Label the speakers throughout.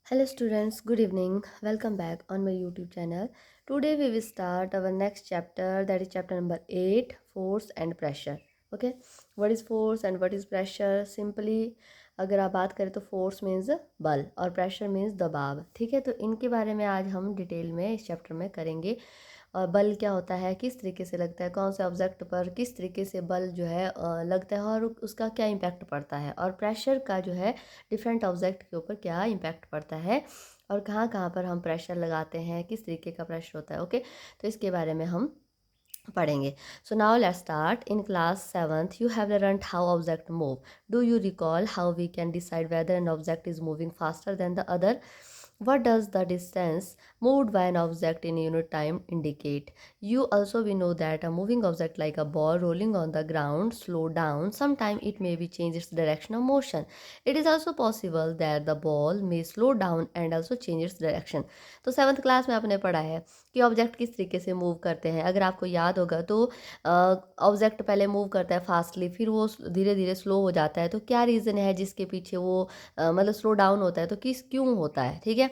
Speaker 1: Hello students, good evening. Welcome back on my YouTube channel. Today we will start our next chapter, that is chapter number 8, force and pressure. Okay, what is force and what is pressure? Simply अगर आप बात करें तो force means बल और pressure means दबाव। ठीक है, तो इनके बारे में आज हम डिटेल में इस चैप्टर में करेंगे। और बल क्या होता है, किस तरीके से लगता है, कौन से ऑब्जेक्ट पर किस तरीके से बल जो है लगता है और उसका क्या इम्पैक्ट पड़ता है, और प्रेशर का जो है डिफरेंट ऑब्जेक्ट के ऊपर क्या इम्पैक्ट पड़ता है और कहाँ कहाँ पर हम प्रेशर लगाते हैं, किस तरीके का प्रेशर होता है। ओके, तो इसके बारे में हम पढ़ेंगे। So now let's start. In class 7th you have learned how object move. Do you recall how we can decide whether an object is moving faster than the other? What does the distance moved by an object in unit time indicate? You also we know that a moving object like a ball rolling on the ground slow down. Sometimes it may be change its direction of motion. It is also possible that the ball may slow down and also change its direction. तो seventh class में आपने पढ़ा है कि object किस तरीके से move करते हैं। अगर आपको याद होगा तो ऑब्जेक्ट पहले मूव करता है फास्टली, फिर वो धीरे धीरे स्लो हो जाता है। तो क्या रीज़न है जिसके पीछे वो मतलब स्लो डाउन होता है, तो किस क्यों होता है। ठीक है,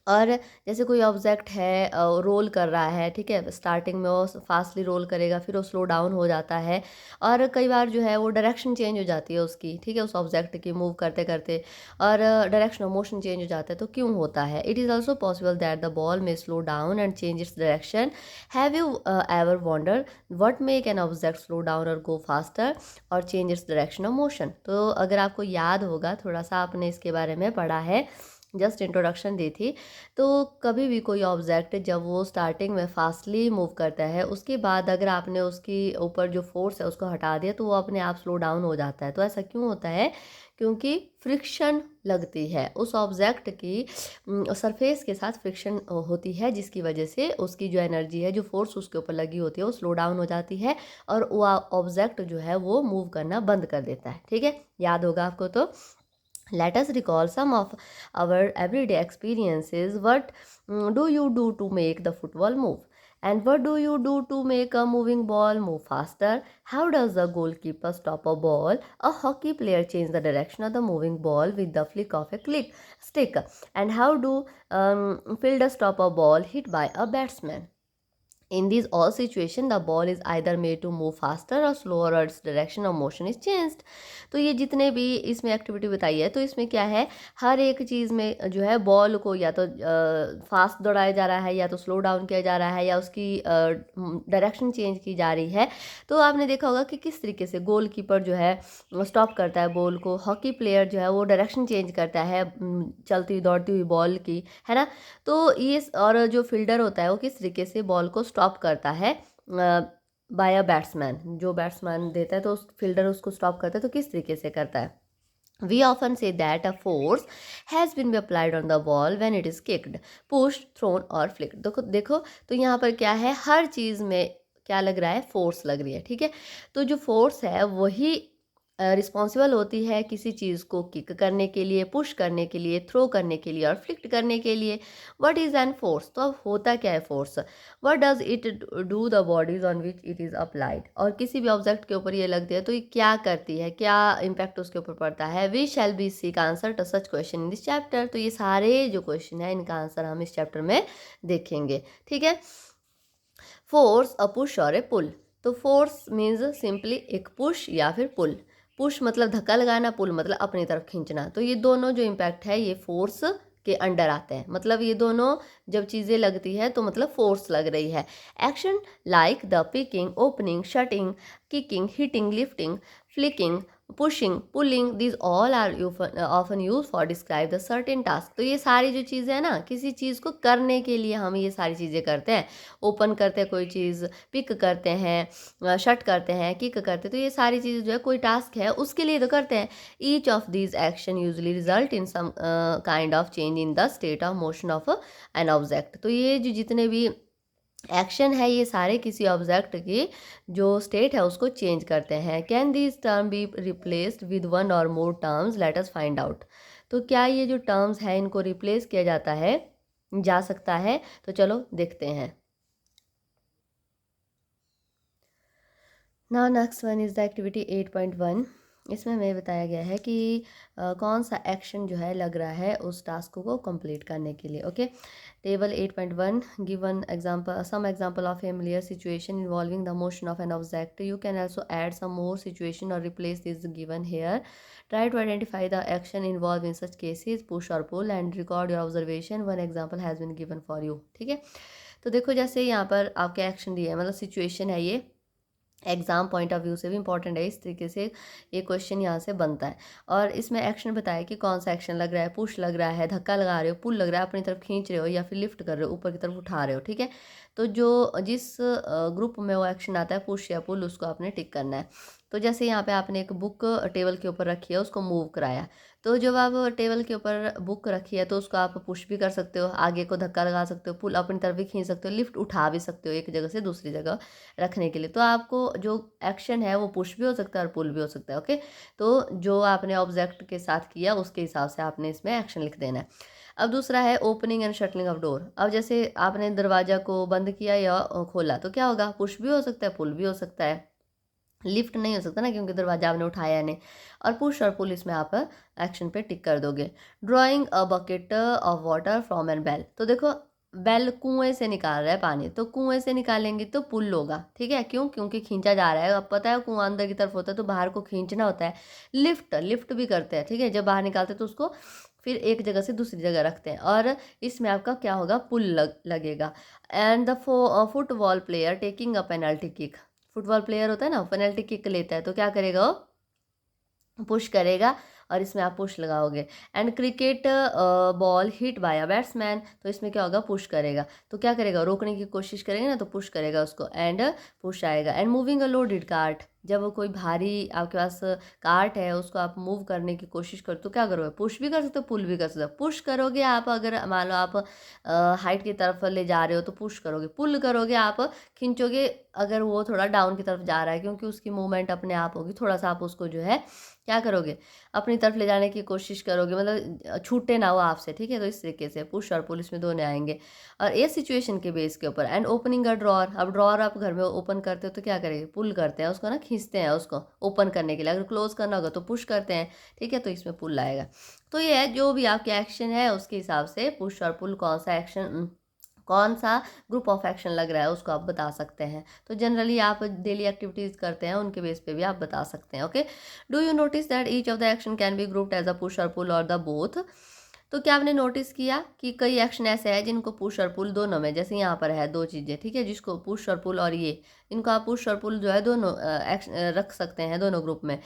Speaker 1: और जैसे कोई ऑब्जेक्ट है रोल कर रहा है, ठीक है, स्टार्टिंग में वो फास्टली रोल करेगा, फिर वो स्लो डाउन हो जाता है और कई बार जो है वो डायरेक्शन चेंज हो जाती है उसकी, ठीक है, उस ऑब्जेक्ट की मूव करते करते, और डायरेक्शन ऑफ मोशन चेंज हो जाता है। तो क्यों होता है? It is also possible that the ball may slow down and change its direction. Have you ever wonder what make an object slow down or go faster or change its direction of motion? तो अगर आपको याद होगा, थोड़ा सा आपने इसके बारे में पढ़ा है, जस्ट इंट्रोडक्शन दी थी। तो कभी भी कोई ऑब्जेक्ट जब वो स्टार्टिंग में फास्टली मूव करता है, उसके बाद अगर आपने उसकी ऊपर जो फोर्स है उसको हटा दिया तो वो अपने आप स्लो डाउन हो जाता है। तो ऐसा क्यों होता है? क्योंकि फ्रिक्शन लगती है उस ऑब्जेक्ट की सरफेस के साथ, फ्रिक्शन होती है जिसकी वजह से उसकी जो एनर्जी है, जो फोर्स उसके ऊपर लगी होती है, वो स्लो डाउन हो जाती है और वो ऑब्जेक्ट जो है वो मूव करना बंद कर देता है। ठीक है, याद होगा आपको। तो let us recall some of our everyday experiences. What do you do to make the football move? And what do you do to make a moving ball move faster? How does the goalkeeper stop a ball? A hockey player change the direction of the moving ball with the flick of a click stick? And how do fielders stop a ball hit by a batsman? In these all situations, the ball is either made to move faster or slower or its direction of motion is changed. तो ये जितने भी इसमें activity बताई है, तो इसमें क्या है, हर एक चीज़ में जो है बॉल को या तो फास्ट दौड़ाया जा रहा है, या तो स्लो डाउन किया जा रहा है, या उसकी डायरेक्शन चेंज की जा रही है। तो आपने देखा होगा कि किस तरीके से गोल कीपर जो है स्टॉप करता है बॉल को, हॉकी प्लेयर जो है वो डायरेक्शन चेंज करता है चलती दौड़ती हुई बॉल की, है ना। तो ये और जो फील्डर होता है वो किस तरीके से बॉल को स्टॉप करता है बाय अ बैट्समैन, जो बैट्समैन देता है तो उस फील्डर उसको स्टॉप करता है। तो किस तरीके से करता है? We often say that a force has been applied on the ball when it is kicked, pushed, thrown or flicked. देखो देखो, तो यहाँ पर क्या है, हर चीज़ में क्या लग रहा है, फोर्स लग रही है। ठीक है, तो जो फोर्स है वही रिस्पॉन्सिबल होती है किसी चीज़ को किक करने के लिए, पुश करने के लिए, थ्रो करने के लिए और फ्लिक्ट करने के लिए। What is an force? तो अब होता क्या है force? What does it do the bodies on which it is applied? और किसी भी ऑब्जेक्ट के ऊपर ये लगती है तो ये क्या करती है, क्या इम्पैक्ट उसके ऊपर पड़ता है? We shall be seek answer to such question in this chapter. तो ये सारे जो क्वेश्चन है इनका आंसर हम इस चैप्टर में देखेंगे। ठीक है, फोर्स, अ पुश और ए पुल। तो फोर्स मीन्स सिंपली एक पुश या फिर पुल। पुश मतलब धक्का लगाना, पुल मतलब अपनी तरफ खींचना। तो ये दोनों जो इम्पैक्ट है ये फोर्स के अंडर आते हैं। मतलब ये दोनों जब चीज़ें लगती है तो मतलब फोर्स लग रही है। Action like the picking, opening, shutting, kicking, hitting, lifting, flicking, pushing, pulling, these all are often used for describe the certain task। तो ये सारी जो चीज़ें हैं ना, किसी चीज़ को करने के लिए हम ये सारी चीज़ें करते हैं। ओपन करते हैं कोई चीज़, पिक करते हैं, शट करते हैं, किक करते हैं। तो ये सारी चीज़ें जो है कोई टास्क है उसके लिए तो करते हैं। Each of these action usually result in some kind of change in the state of motion of an object. तो ये जो जितने भी एक्शन है ये सारे किसी ऑब्जेक्ट की जो स्टेट है उसको चेंज करते हैं। Can this term be replaced with one or more terms? Let us find out. तो क्या ये जो टर्म्स है इनको रिप्लेस किया जाता है, जा सकता है? तो चलो देखते हैं। Now next one is the activity 8.1. इसमें हमें बताया गया है कि कौन सा एक्शन जो है लग रहा है उस टास्क को कंप्लीट करने के लिए। Okay, table 8.1 given example, some example of familiar situation involving the motion of an object. You can also add some more situation or replace this given here. Try to identify the action involve in such cases, push और pull, and record your observation. One example has been given for you. ठीक है, तो देखो जैसे यहाँ पर आपके action दिए है, मतलब सिचुएशन है, ये एग्जाम पॉइंट ऑफ व्यू से भी इंपॉर्टेंट है। इस तरीके से ये क्वेश्चन यहाँ से बनता है। और इसमें एक्शन बताया कि कौन सा एक्शन लग रहा है, पुश लग रहा है, धक्का लगा रहे हो, पुल लग रहा है, अपनी तरफ खींच रहे हो, या फिर लिफ्ट कर रहे हो, ऊपर की तरफ उठा रहे हो। ठीक है, तो जो जिस ग्रुप में वो एक्शन आता है पुश या पुल, उसको आपने टिक करना है। तो जैसे यहाँ पे आपने एक बुक टेबल के ऊपर रखी है, उसको मूव कराया, तो जब आप टेबल के ऊपर बुक रखी है तो उसको आप पुश भी कर सकते हो, आगे को धक्का लगा सकते हो, पुल अपनी तरफ भी खींच सकते हो, लिफ्ट उठा भी सकते हो एक जगह से दूसरी जगह रखने के लिए। तो आपको जो एक्शन है वो पुश भी हो सकता है और पुल भी हो सकता है। ओके, तो जो आपने ऑब्जेक्ट के साथ किया उसके हिसाब से आपने इसमें एक्शन लिख देना है। अब दूसरा है opening and shuttling of door. अब जैसे आपने दरवाजा को बंद किया या खोला, तो क्या होगा, पुश भी हो सकता है, पुल भी हो सकता है। लिफ्ट नहीं हो सकता ना, क्योंकि दरवाजा आपने उठाया नहीं। और पुश और पुल इसमें आप एक्शन पे टिक कर दोगे। Drawing a bucket of water from an well. तो देखो बेल कुएं से निकाल रहा है पानी, तो कुएं से निकालेंगे तो पुल होगा। ठीक है, क्यों, क्योंकि खींचा जा रहा है। अब पता है कुआं अंदर की तरफ होता है तो बाहर को खींचना होता है। लिफ्ट लिफ्ट भी करते हैं। ठीक है, जब बाहर निकालते हैं तो उसको फिर एक जगह से दूसरी जगह रखते हैं, और इसमें आपका क्या होगा, पुल लगेगा। And the football player taking a penalty kick. Football player होता है ना, पेनल्टी किक लेता है, तो क्या करेगा वो, पुश करेगा, और इसमें आप पुश लगाओगे। And cricket ball hit by a batsman, तो इसमें क्या होगा, पुश करेगा। तो क्या करेगा, रोकने की कोशिश करेंगे ना, तो पुश करेगा उसको, एंड पुश आएगा। And moving a loaded cart, जब वो कोई भारी आपके पास कार्ट है उसको आप मूव करने की कोशिश करो, तो क्या करोगे, पुश भी कर सकते हो, पुल भी कर सकते हो। पुश करोगे आप, अगर मान लो आप हाइट की तरफ ले जा रहे हो तो पुश करोगे। पुल करोगे आप, खींचोगे अगर वो थोड़ा डाउन की तरफ जा रहा है, क्योंकि उसकी मूवमेंट अपने आप होगी, थोड़ा सा आप उसको जो है क्या करोगे, अपनी तरफ ले जाने की कोशिश करोगे, मतलब छूटे ना हो आपसे। ठीक है, तो इस तरीके से पुश और पुल इसमें दोनों आएंगे। और ये सिचुएशन के बेस के ऊपर। And opening a drawer. अब ड्रॉर आप घर में ओपन करते हो तो क्या करेंगे, पुल करते हैं उसको ना, खींचते हैं उसको ओपन करने के लिए। अगर क्लोज करना होगा तो पुश करते हैं। ठीक है, तो इसमें पुल आएगा। तो ये है, जो भी आपके एक्शन है उसके हिसाब से पुश और पुल, कौन सा एक्शन, कौन सा ग्रुप ऑफ एक्शन लग रहा है उसको आप बता सकते हैं। तो जनरली आप डेली एक्टिविटीज़ करते हैं उनके बेस पे भी आप बता सकते हैं। Okay, do you notice that each of the action can be grouped as a push और पुल और द बोथ। तो क्या आपने नोटिस किया कि कई एक्शन ऐसे हैं जिनको पुश और पुल दोनों में, जैसे यहाँ पर है दो चीज़ें। ठीक है, जिसको पुश और पुल, और ये इनको आप पुश और पुल जो है दोनों एक्शन रख सकते हैं दोनों ग्रुप में।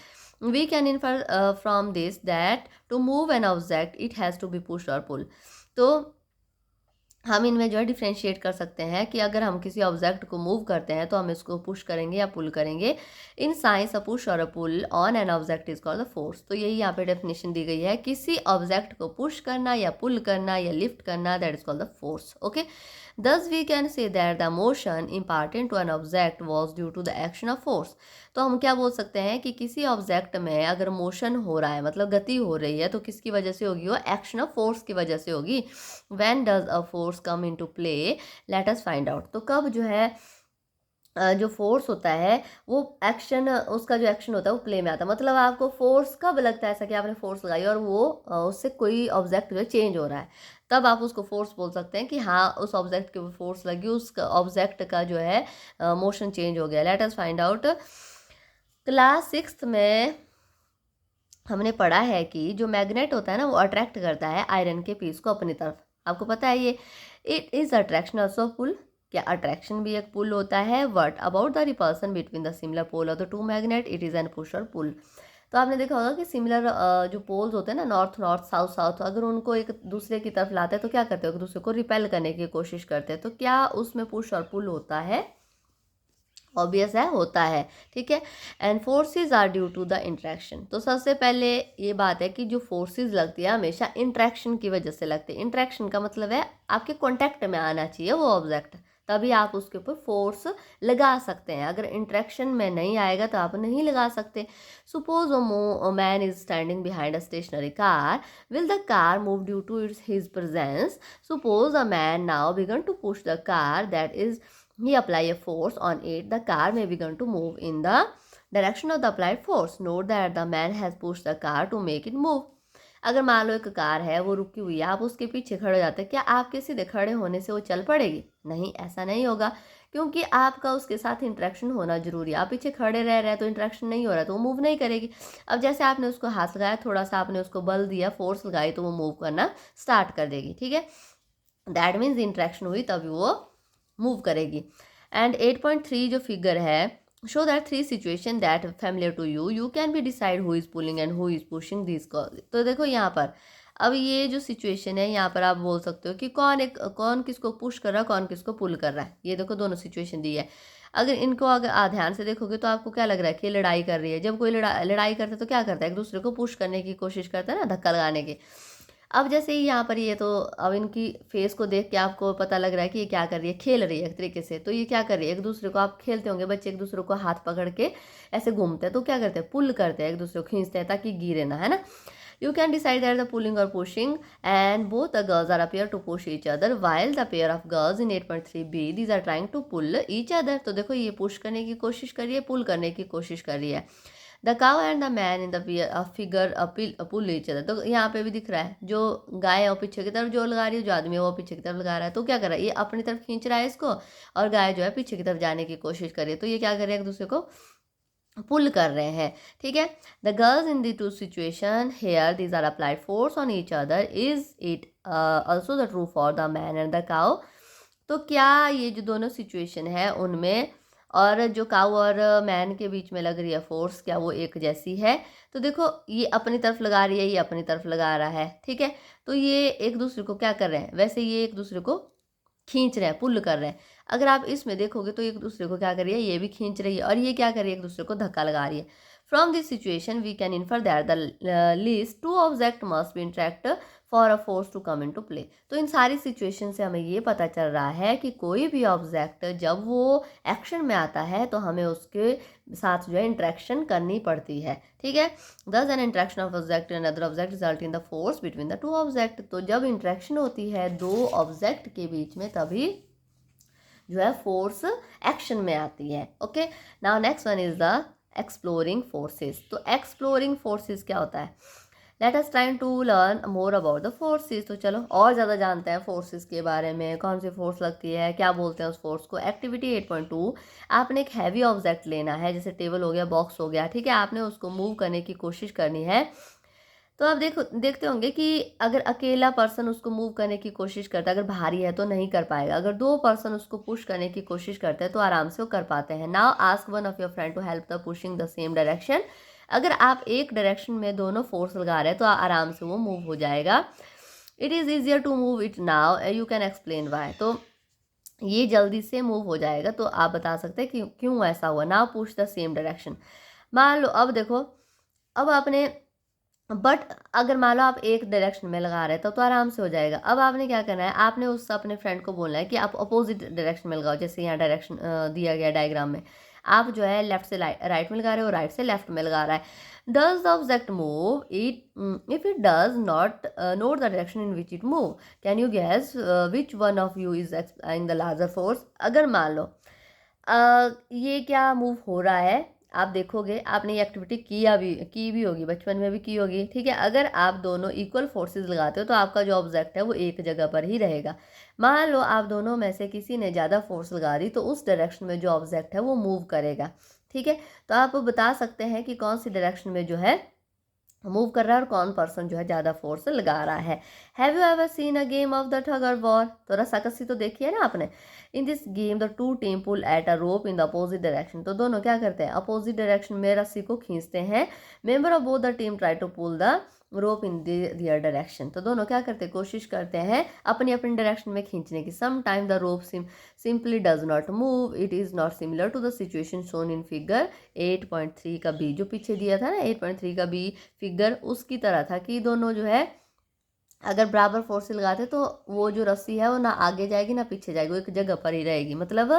Speaker 1: We can infer from this that to move an object it has to be push और पुल। तो हम इनमें जो है डिफ्रेंशिएट कर सकते हैं कि अगर हम किसी ऑब्जेक्ट को मूव करते हैं तो हम इसको पुश करेंगे या पुल करेंगे। In science a push or a pull on an object is called the force. तो यही यहाँ पे डेफिनेशन दी गई है, किसी ऑब्जेक्ट को पुश करना या पुल करना या लिफ्ट करना, that is called the force. Okay, thus we can say that the motion imparted to an object was due to the action of force। तो हम क्या बोल सकते हैं कि किसी ऑब्जेक्ट में अगर मोशन हो रहा है, मतलब गति हो रही है, तो किसकी वजह से होगी, वो एक्शन ऑफ फोर्स की वजह से होगी। When does a force come into play, late us find out. तो कब जो है जो फोर्स होता है वो एक्शन, उसका जो एक्शन होता है वो प्ले में आता है। मतलब आपको फोर्स कब लगता है, ऐसा कि आपने फोर्स लगाई और वो उससे कोई ऑब्जेक्ट जो है चेंज हो रहा है, तब आप उसको फोर्स बोल सकते हैं कि हाँ उस ऑब्जेक्ट के ऊपर फोर्स लगी, उस ऑब्जेक्ट का जो है मोशन चेंज हो गया। Late us find out. Class 6 में हमने पढ़ा है कि जो मैग्नेट होता है ना, वो अट्रैक्ट करता है आयरन के पीस को अपनी तरफ। आपको पता है ये, it is attraction also pull. क्या अट्रैक्शन भी एक पुल होता है। What about the repulsion between the similar pole of the two magnet, it is an push और पुल। तो आपने देखा होगा कि सिमिलर जो पोल्स होते हैं ना, नॉर्थ नॉर्थ साउथ साउथ, अगर उनको एक दूसरे की तरफ लाते हैं तो क्या करते हैं, एक दूसरे को रिपेल करने की कोशिश करते हैं। तो क्या उसमें पुश और पुल होता है, ऑब्वियस है, होता है। ठीक है, and forces are due to the interaction. तो सबसे पहले ये बात है कि जो फोर्सेस लगती है हमेशा इंट्रैक्शन की वजह से लगती है। इंट्रैक्शन का मतलब है आपके कॉन्टैक्ट में आना चाहिए वो ऑब्जेक्ट, तभी आप उसके ऊपर फोर्स लगा सकते हैं। अगर इंट्रैक्शन में नहीं आएगा तो आप नहीं लगा सकते। Suppose a man is standing behind a stationary car, will the car move due to its his presence. Suppose a man now began to push the car, that is he apply a force on it, the car may begin to move in the direction of the applied force, note that the man has pushed the car to make it move. अगर मान लो एक car है वो रुकी हुई है, आप उसके पीछे खड़े हो जाते हैं, क्या आपके सीधे खड़े होने से वो चल पड़ेगी? नहीं, ऐसा नहीं होगा, क्योंकि आपका उसके साथ इंटरेक्शन होना जरूरी है। आप पीछे खड़े रह रहे हैं तो इंटरेक्शन नहीं हो रहा तो वो मूव नहीं करेगी। अब जैसे आपने उसको हाथ लगाया, थोड़ा सा आपने उसको बल दिया, फोर्स लगाई, तो वो मूव करना स्टार्ट कर देगी। ठीक है, दैट मीन्स इंटरेक्शन हुई तभी वो मूव करेगी। एंड 8.3 जो फिगर है, show that three situation that familiar to you, you can be decide who is pulling and who is pushing this. तो देखो यहाँ पर अब ये जो सिचुएशन है, यहाँ पर आप बोल सकते हो कि कौन किसको पुश कर रहा है, कौन किसको पुल कर रहा है। ये देखो दोनों सिचुएशन दी है। अगर इनको अगर ध्यान से देखोगे तो आपको क्या लग रहा है कि लड़ाई कर रही है। जब कोई लड़ाई करता है तो क्या करता है, एक दूसरे को पुश करने की कोशिश करता है ना, धक्का लगाने की। अब जैसे ही यहाँ पर ये तो अब इनकी फेस को देख के आपको पता लग रहा है कि ये क्या कर रही है, खेल रही है एक तरीके से। तो ये क्या कर रही है, एक दूसरे को, आप खेलते होंगे बच्चे एक दूसरे को हाथ पकड़ के ऐसे घूमते हैं, तो क्या करते हैं, पुल करते हैं, एक दूसरे को खींचते हैं ताकि गिरे ना, है ना। You can decide that the pulling or pushing and both the girls are appear to push each other while the pair of girls in 8.3b these are trying to pull each other. तो देखो ये push करने की कोशिश कर रही है, पुल करने की कोशिश कर रही है। The cow and the man in the figure pull each other. तो यहाँ पे भी दिख रहा है, जो गाय है वो पीछे की तरफ जो लगा रही है, जो आदमी है वो पीछे की तरफ लगा रहा है। तो क्या कर रहा है, ये अपनी तरफ खींच रहा है इसको, और गाय जो है पीछे की तरफ जाने की कोशिश कर रही है। तो ये क्या कर रहे हैं, एक दूसरे को पुल कर रहे हैं। ठीक है, the girls in the two situation here these are applied force on each other, is it also the true for the man and the cow. तो क्या ये जो दोनों सिचुएशन है उनमें और जो काऊ और मैन के बीच में लग रही है फोर्स, क्या वो एक जैसी है? तो देखो ये अपनी तरफ लगा रही है, ये अपनी तरफ लगा रहा है। ठीक है, तो ये एक दूसरे को क्या कर रहे हैं, वैसे ये एक दूसरे को खींच रहे हैं, पुल कर रहे हैं। अगर आप इसमें देखोगे तो एक दूसरे को क्या कर रही है, ये भी खींच रही है, और ये क्या कर रही है, एक दूसरे को धक्का लगा रही है। From this situation we can infer that the least two object must be interact for a force to come into play. तो इन सारी सिचुएशन से हमें ये पता चल रहा है कि कोई भी ऑब्जेक्ट जब वो एक्शन में आता है तो हमें उसके साथ जो है इंटरेक्शन करनी पड़ती है। ठीक है, दस N interaction of object and other object result in the force between the two object. तो जब इंटरेक्शन होती है दो ऑब्जेक्ट के बीच में तभी जो है फोर्स एक्शन में आती है। Okay, now next one is the exploring forces. तो एक्सप्लोरिंग फोर्सेस क्या होता है, let us trying to learn more about the forces. तो चलो और ज़्यादा जानते हैं फोर्सेस के बारे में, कौन सी फोर्स लगती है, क्या बोलते हैं उस फोर्स को। एक्टिविटी 8.2, आपने एक हैवी ऑब्जेक्ट लेना है, जैसे टेबल हो गया, बॉक्स हो गया। ठीक है, आपने उसको मूव करने की कोशिश करनी है। तो आप देखते होंगे कि अगर अकेला पर्सन उसको मूव करने की कोशिश करता है, अगर भारी है तो नहीं कर पाएगा। अगर दो पर्सन उसको पुश करने की कोशिश करते हैं तो आराम से वो कर पाते हैं। Now ask one of your friend to help the pushing the same direction. अगर आप एक डायरेक्शन में दोनों फोर्स लगा रहे हैं तो आराम से वो मूव हो जाएगा। It is easier to move it now, you can explain why. तो ये जल्दी से मूव हो जाएगा, तो आप बता सकते हैं कि क्यों ऐसा हुआ। Now push the same direction. मान लो अब देखो, अब आपने बट अगर मान लो आप एक डायरेक्शन में लगा रहे हो तो आराम से हो जाएगा। अब आपने क्या करना है, आपने उस अपने फ्रेंड को बोलना है कि आप अपोजिट डायरेक्शन में लगाओ। जैसे यहाँ डायरेक्शन दिया गया डायग्राम में, आप जो है लेफ्ट से राइट में लगा रहे हो, राइट से लेफ्ट में लगा रहा है। Does the object move it, if it does not note the direction in which it move, can you guess which one of you is explaining the larger force. अगर मान लो ये क्या मूव हो रहा है, आप देखोगे आपने ये एक्टिविटी की भी होगी, बचपन में भी की होगी। ठीक है, अगर आप दोनों इक्वल फोर्सेस लगाते हो तो आपका जो ऑब्जेक्ट है वो एक जगह पर ही रहेगा। मान लो आप दोनों में से किसी ने ज़्यादा फोर्स लगा दी तो उस डायरेक्शन में जो ऑब्जेक्ट है वो मूव करेगा। ठीक है, तो आप बता सकते हैं कि कौन सी डायरेक्शन में जो है मूव कर रहा है और कौन पर्सन जो है ज़्यादा फोर्स लगा रहा है। Have you ever seen a game of the ठग और वॉर। तो रस्साकसी तो देखी है ना आपने। In this game the two team pull at a rope in the opposite direction. तो दोनों क्या करते हैं, अपोजिट डायरेक्शन में रस्सी को खींचते हैं। Member of both the team try to pull the rope in their direction. तो दोनों क्या करते हैं, कोशिश करते हैं अपनी अपनी डायरेक्शन में खींचने की। Some time the rope simply does not move, it is not similar to the situation shown in figure 8.3 का बी। जो पीछे दिया था ना 8.3 का बी फिगर, उसकी तरह था कि दोनों जो है अगर बराबर फोर्स लगाते तो वो जो रस्सी है वो ना आगे जाएगी ना पीछे जाएगी, वो एक जगह पर ही रहेगी। मतलब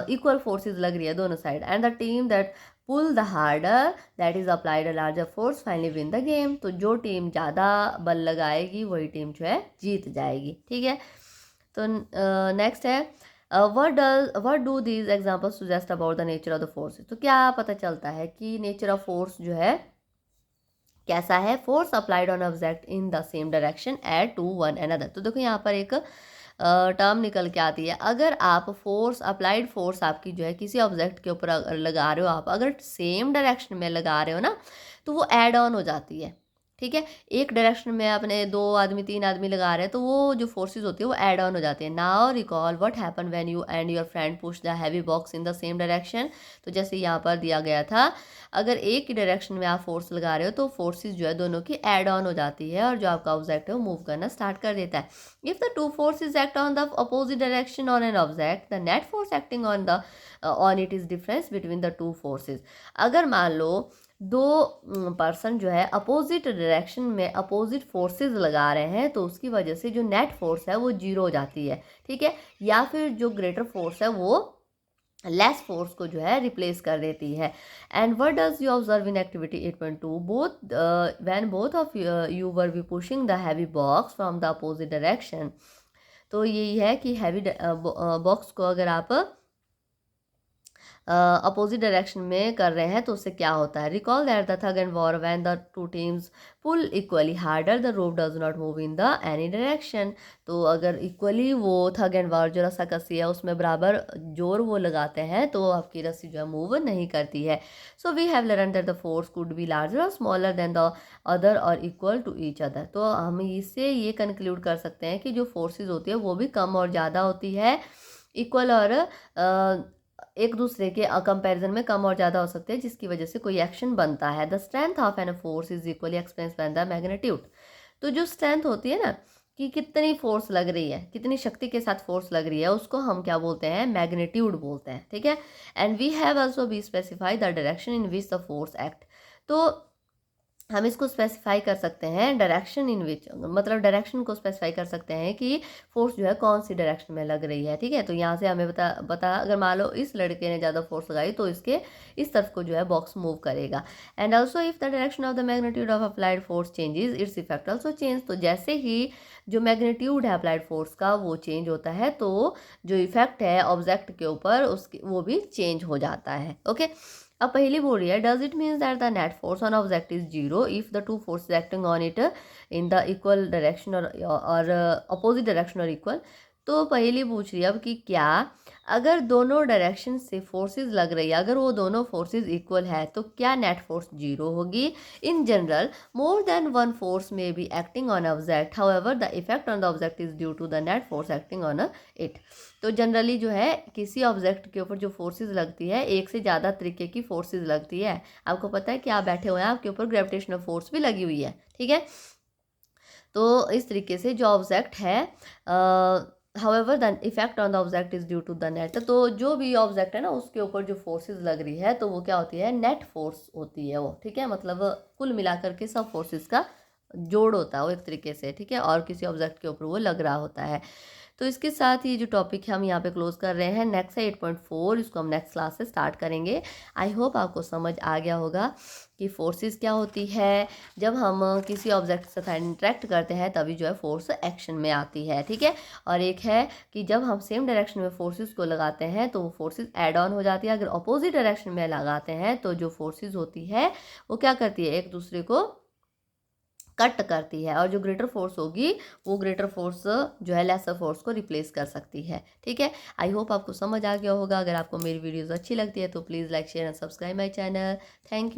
Speaker 1: इक्वल फोर्सेस लग रही है दोनों side. And the team that pull the harder that is applied a larger force finally win the game. तो जो टीम ज़्यादा बल लगाएगी वही टीम जो है जीत जाएगी। ठीक है, तो नेक्स्ट है what do these example suggest about the nature of the forces. तो क्या पता चलता है कि नेचर ऑफ फोर्स जो है कैसा है। Force applied on object in the same direction at to one another. तो देखो यहाँ पर एक टर्म निकल के आती है। अगर आप फोर्स अप्लाइड फोर्स आपकी जो है किसी ऑब्जेक्ट के ऊपर लगा रहे हो, आप अगर सेम डायरेक्शन में लगा रहे हो ना, तो वो एड ऑन हो जाती है। ठीक है, एक डायरेक्शन में अपने 2 आदमी 3 आदमी लगा रहे हैं तो वो जो फोर्सेस होती है वो ऐड ऑन हो जाती है। Now recall what happen when you and your friend push the heavy box in the same direction. तो जैसे यहाँ पर दिया गया था, अगर एक ही डायरेक्शन में आप फोर्स लगा रहे हो तो फोर्सेस जो है दोनों की ऐड ऑन हो जाती है और जो आपका ऑब्जेक्ट है वो मूव करना स्टार्ट कर देता है। If the two forces act on the opposite direction on an object, the net force acting on it is difference between the two forces. अगर मान लो 2 पर्सन जो है अपोजिट डायरेक्शन में अपोजिट फोर्सेस लगा रहे हैं तो उसकी वजह से जो नेट फोर्स है वो 0 हो जाती है। ठीक है, या फिर जो ग्रेटर फोर्स है वो लेस फोर्स को जो है रिप्लेस कर देती है। And what does you observe in activity 8.2, both when both of you were B pushing the heavy box from the opposite direction. तो यही है कि हैवी बॉक्स को अगर आप अपोजिट डायरेक्शन में कर रहे हैं तो उससे क्या होता है। Recall that the tug and war when the two teams pull equally harder the rope does not move in the any direction. तो अगर इक्वली वो थग एंड वॉर जो रस्साकसी है उसमें बराबर जोर वो लगाते हैं तो आपकी रस्सी जो है मूव नहीं करती है। So we have learn that the force could be larger और स्मॉलर देन द अदर और इक्वल टू ईच अदर। तो हम इससे ये कंक्लूड कर सकते हैं कि जो फोर्सेज होती है वो भी कम और ज़्यादा होती है, इक्वल और एक दूसरे के कंपैरिजन में कम और ज़्यादा हो सकते हैं, जिसकी वजह से कोई एक्शन बनता है। The strength of an force is equally express by the magnitude. तो जो स्ट्रेंथ होती है ना कि कितनी फोर्स लग रही है, कितनी शक्ति के साथ फोर्स लग रही है, उसको हम क्या बोलते हैं, मैग्नीट्यूड बोलते हैं। ठीक है, and we have also be specify the direction in which the force act. तो हम इसको स्पेसिफाई कर सकते हैं डायरेक्शन इन विच, मतलब डायरेक्शन को स्पेसिफाई कर सकते हैं कि फोर्स जो है कौन सी डायरेक्शन में लग रही है। ठीक है, तो यहाँ से हमें बता अगर मान लो इस लड़के ने ज़्यादा फोर्स लगाई तो इसके इस तरफ को जो है बॉक्स मूव करेगा। And also if the direction of the magnitude of applied force changes its effect also change. तो जैसे ही जो मैग्नीट्यूड है अप्लाइड फोर्स का वो चेंज होता है तो जो इफेक्ट है ऑब्जेक्ट के ऊपर उसकी वो भी चेंज हो जाता है। ओके, अब पहली बोल रही है, does it means that the net force on object is 0 if the two forces acting on it in the equal direction और अपोजिट डायरेक्शन और इक्वल। तो पहली पूछ रही है अब कि क्या अगर दोनों डायरेक्शन से फोर्सेस लग रही है, अगर वो दोनों फोर्सेस इक्वल है तो क्या नेट फोर्स 0 होगी। In general more than one force may be acting on object, however the effect on the object is due to the net force acting on it. तो जनरली जो है किसी object के ऊपर जो फोर्सेस लगती है, एक से ज़्यादा तरीके की फोर्सेस लगती है। आपको पता है कि आप बैठे हुए हैं, आपके ऊपर ग्रेविटेशनल फोर्स भी लगी हुई है। ठीक है, तो इस तरीके से जो ऑब्जेक्ट है however the effect on the object is due to the net. तो जो भी ऑब्जेक्ट है ना उसके ऊपर जो फोर्सेस लग रही है तो वो क्या होती है, नेट फोर्स होती है वो। ठीक है, मतलब कुल मिलाकर के सब फोर्सेस का जोड़ होता है वो एक तरीके से। ठीक है, और किसी ऑब्जेक्ट के ऊपर वो लग रहा होता है। तो इसके साथ ये जो टॉपिक है हम यहाँ पे क्लोज कर रहे हैं। नेक्स्ट है 8.4, इसको हम नेक्स्ट क्लास से स्टार्ट करेंगे। आई होप आपको समझ आ गया होगा कि फोर्सेस क्या होती है। जब हम किसी ऑब्जेक्ट के साथ इंटरेक्ट करते हैं तभी जो है फोर्स एक्शन में आती है। ठीक है, और एक है कि जब हम सेम डायरेक्शन में फोर्सेस को लगाते हैं तो वो फोर्सेस एड ऑन हो जाती है। अगर अपोजिट डायरेक्शन में लगाते हैं तो जो फोर्सेस होती है वो क्या करती है, एक दूसरे को कट करती है, और जो ग्रेटर फोर्स होगी वो ग्रेटर फोर्स जो है लेसर फोर्स को रिप्लेस कर सकती है। ठीक है, आई होप आपको समझ आ गया होगा। अगर आपको मेरी वीडियोस अच्छी लगती है तो please like share and subscribe my channel. Thank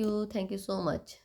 Speaker 1: you so much.